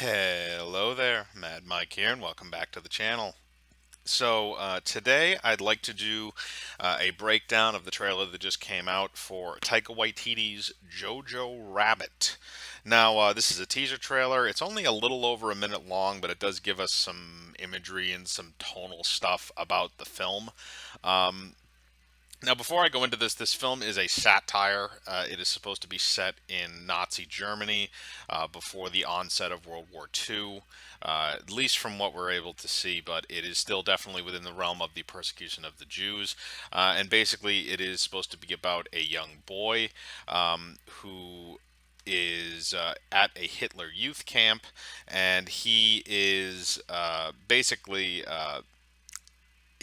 Hello there, Mad Mike here, and welcome back to the channel. Today I'd like to do a breakdown of the trailer that just came out for Taika Waititi's Jojo Rabbit. Now, this is a teaser trailer. It's only a little over a minute long, but it does give us some imagery and some tonal stuff about the film. Um, Now, before I go into this film is a satire. It is supposed to be set in Nazi Germany before the onset of World War II, at least from what we're able to see, but it is still definitely within the realm of the persecution of the Jews. And basically, it is supposed to be about a young boy who is at a Hitler youth camp, and he is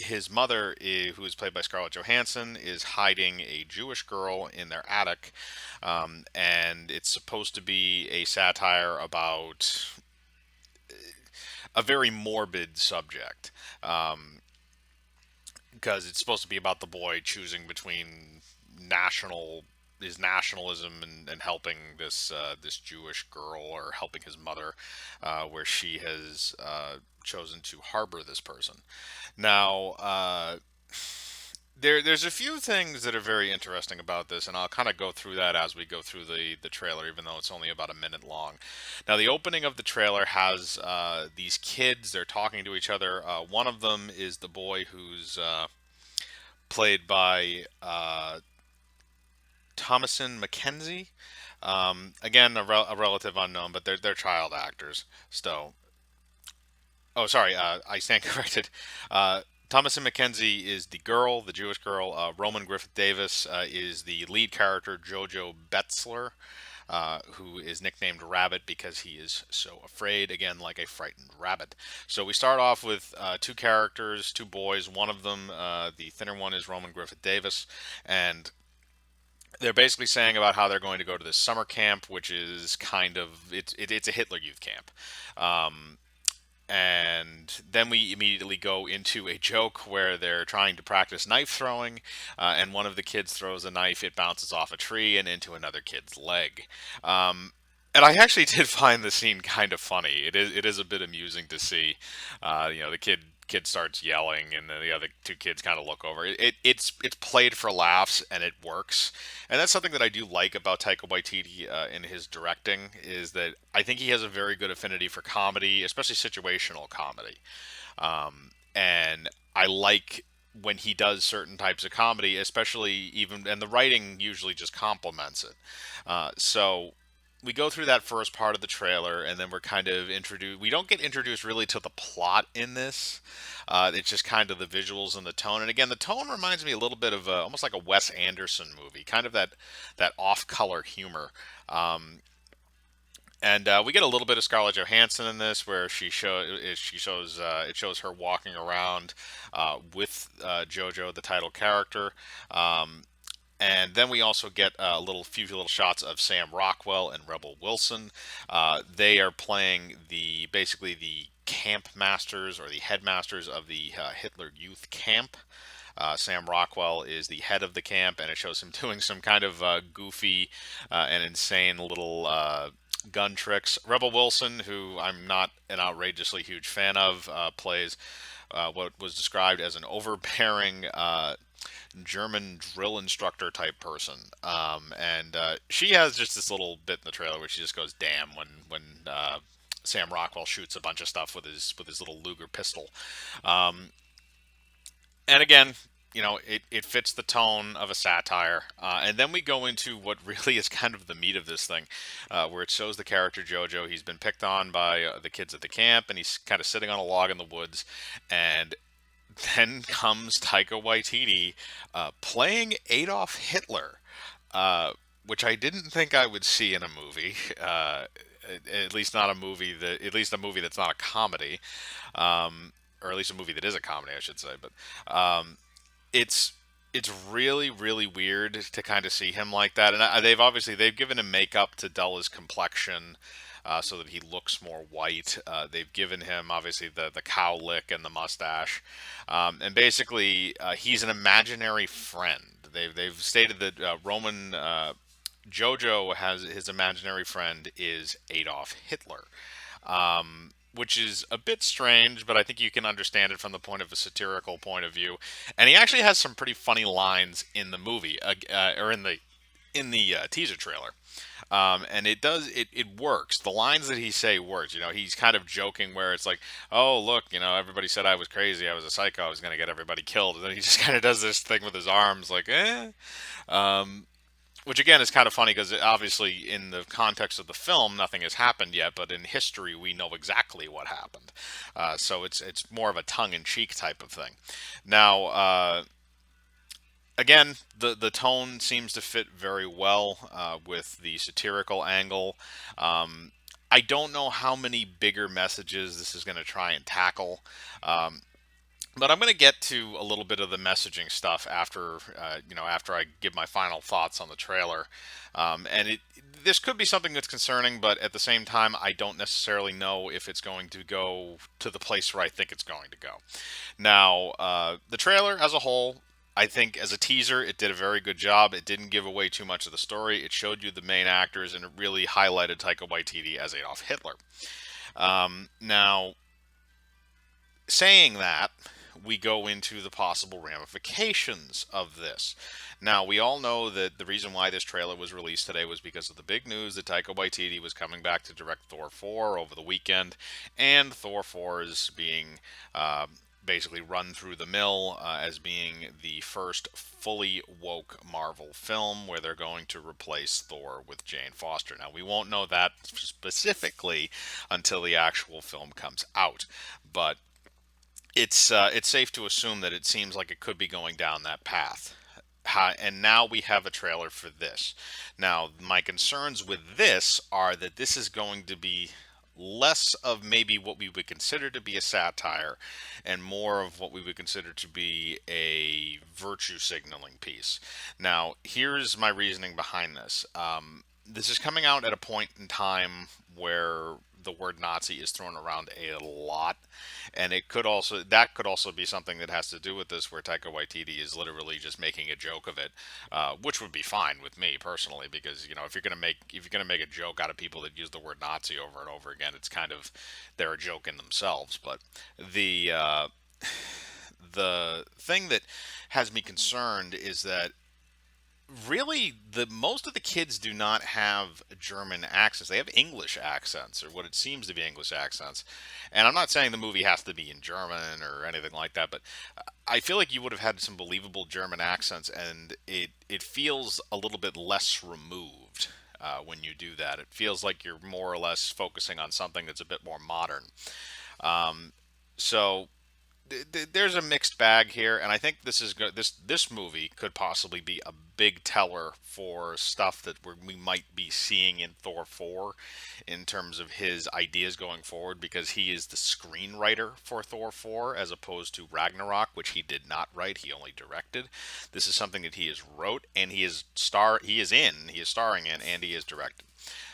his mother, who is played by Scarlett Johansson, is hiding a Jewish girl in their attic, and it's supposed to be a satire about a very morbid subject, because it's supposed to be about the boy choosing between national his nationalism and helping this Jewish girl, or helping his mother, where she has chosen to harbor this person. Now, there's a few things that are very interesting about this, and I'll kind of go through that as we go through the trailer, even though it's only about a minute long. Now, the opening of the trailer has these kids. They're talking to each other. One of them is the boy who's played by Thomasin McKenzie. Again, a relative unknown, but they're child actors. So, oh, sorry, I stand corrected. Thomasin McKenzie is the girl, the Jewish girl. Roman Griffith Davis is the lead character, Jojo Betzler, who is nicknamed Rabbit because he is so afraid, again, like a frightened rabbit. So we start off with two characters, two boys. One of them, the thinner one, is Roman Griffith Davis, and they're basically saying about how they're going to go to this summer camp, which is kind of it's a Hitler youth camp. Um, and then we immediately go into a joke where they're trying to practice knife throwing, and one of the kids throws a knife, it bounces off a tree and into another kid's leg. And I actually did find the scene kind of funny. It is a bit amusing to see. The kid starts yelling, and then the other two kids kind of look over. It's played for laughs, and it works. And that's something that I do like about Taika Waititi in his directing, is that I think he has a very good affinity for comedy, especially situational comedy. And I like when he does certain types of comedy, especially even, and the writing usually just complements it. So we go through that first part of the trailer, and then we're kind of introduced. We don't get introduced really to the plot in this. It's just kind of the visuals and the tone. And again, the tone reminds me a little bit of almost like a Wes Anderson movie, kind of that off-color humor. Um, and we get a little bit of Scarlett Johansson in this, where she shows it shows her walking around with Jojo, the title character. Um, and then we also get a few little shots of Sam Rockwell and Rebel Wilson. They are playing basically the camp masters, or the headmasters of the Hitler Youth Camp. Sam Rockwell is the head of the camp, and it shows him doing some kind of goofy and insane little gun tricks. Rebel Wilson, who I'm not an outrageously huge fan of, plays what was described as an overbearing German drill instructor type person. And she has just this little bit in the trailer where she just goes "damn" when Sam Rockwell shoots a bunch of stuff with his little Luger pistol. Um, and again, it fits the tone of a satire. And then we go into what really is kind of the meat of this thing, where it shows the character Jojo. He's been picked on by the kids at the camp, and he's kind of sitting on a log in the woods. And then comes Taika Waititi playing Adolf Hitler, which I didn't think I would see in a movie. At least not a movie at least a movie that's not a comedy, or at least a movie that is a comedy, I should say. But it's it's really really weird to kind of see him like that. And they've given him makeup to dull his complexion, so that he looks more white. They've given him obviously the cow lick and the mustache, and basically he's an imaginary friend. They've stated that Roman Jojo has his imaginary friend is Adolf Hitler, which is a bit strange, but I think you can understand it from the point of a satirical point of view. And he actually has some pretty funny lines in the movie, or in the teaser trailer. And it works. The lines that he say works. He's kind of joking where it's like, oh look, everybody said I was crazy, I was a psycho, I was gonna get everybody killed, and then he just kind of does this thing with his arms, like, eh. Um, which again is kind of funny because obviously in the context of the film nothing has happened yet, but in history we know exactly what happened. So it's more of a tongue-in-cheek type of thing. Now, again, the tone seems to fit very well with the satirical angle. Um, I don't know how many bigger messages this is going to try and tackle. Um, but I'm going to get to a little bit of the messaging stuff after I give my final thoughts on the trailer. And this could be something that's concerning, but at the same time, I don't necessarily know if it's going to go to the place where I think it's going to go. Now, the trailer as a whole, I think as a teaser, it did a very good job. It didn't give away too much of the story. It showed you the main actors, and it really highlighted Taika Waititi as Adolf Hitler. Now, saying that, we go into the possible ramifications of this. Now, we all know that the reason why this trailer was released today was because of the big news that Taika Waititi was coming back to direct Thor 4 over the weekend, and Thor 4 is being basically run through the mill as being the first fully woke Marvel film where they're going to replace Thor with Jane Foster. Now, we won't know that specifically until the actual film comes out, but it's safe to assume that it seems like it could be going down that path. And now we have a trailer for this. Now, my concerns with this are that this is going to be less of maybe what we would consider to be a satire and more of what we would consider to be a virtue signaling piece. Now, here's my reasoning behind this. This is coming out at a point in time where the word Nazi is thrown around a lot, and that could also be something that has to do with this, where Taika Waititi is literally just making a joke of it, which would be fine with me personally, because if you're gonna make a joke out of people that use the word Nazi over and over again, it's kind of they're a joke in themselves. But the thing that has me concerned is that really the most of the kids do not have German accents. They have English accents, or what it seems to be English accents. And I'm not saying the movie has to be in German or anything like that, but I feel like you would have had some believable German accents, and it feels a little bit less removed. When you do that, it feels like you're more or less focusing on something that's a bit more modern. So there's a mixed bag here, and I think this is good. This movie could possibly be a big teller for stuff that we might be seeing in Thor 4 in terms of his ideas going forward, because he is the screenwriter for Thor 4 as opposed to Ragnarok, which he did not write, he only directed. This is something that he has wrote, and he is starring in, and he is directed.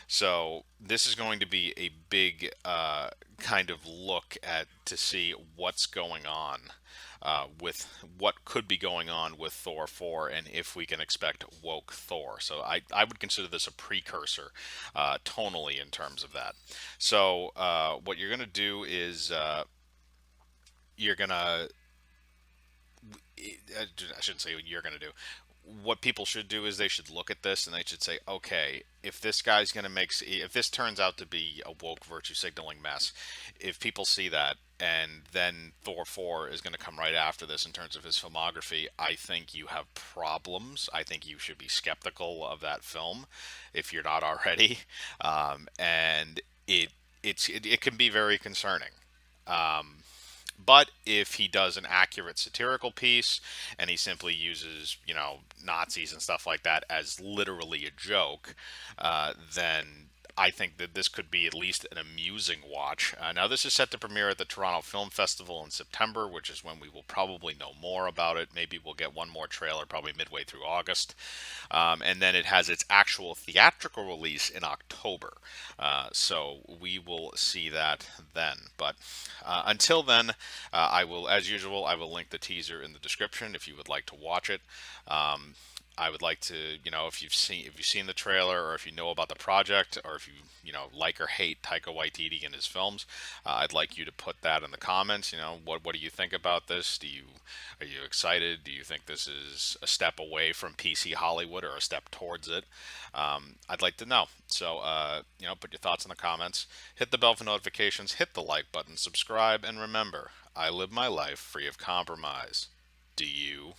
So this is going to be a big kind of look at to see what's going on with what could be going on with Thor 4, and if we can expect woke Thor. So I would consider this a precursor tonally in terms of that. So what you're going to do is you're going to I shouldn't say what you're going to do. What people should do is they should look at this and they should say, okay, if this guy's going to if this turns out to be a woke virtue signaling mess, if people see that, and then Thor 4 is going to come right after this in terms of his filmography, I think you have problems. I think you should be skeptical of that film if you're not already. And it can be very concerning. Um, but if he does an accurate satirical piece and he simply uses, Nazis and stuff like that as literally a joke, then I think that this could be at least an amusing watch. Now, this is set to premiere at the Toronto Film Festival in September, which is when we will probably know more about it. Maybe we'll get one more trailer probably midway through August. And then it has its actual theatrical release in October. So we will see that then. But until then, as usual, I will link the teaser in the description if you would like to watch it. I would like to, if you've seen the trailer, or if you know about the project, or if you like or hate Taika Waititi and his films, I'd like you to put that in the comments. What do you think about this? Are you excited? Do you think this is a step away from PC Hollywood or a step towards it? I'd like to know. So, put your thoughts in the comments. Hit the bell for notifications. Hit the like button. Subscribe, and remember, I live my life free of compromise. Do you?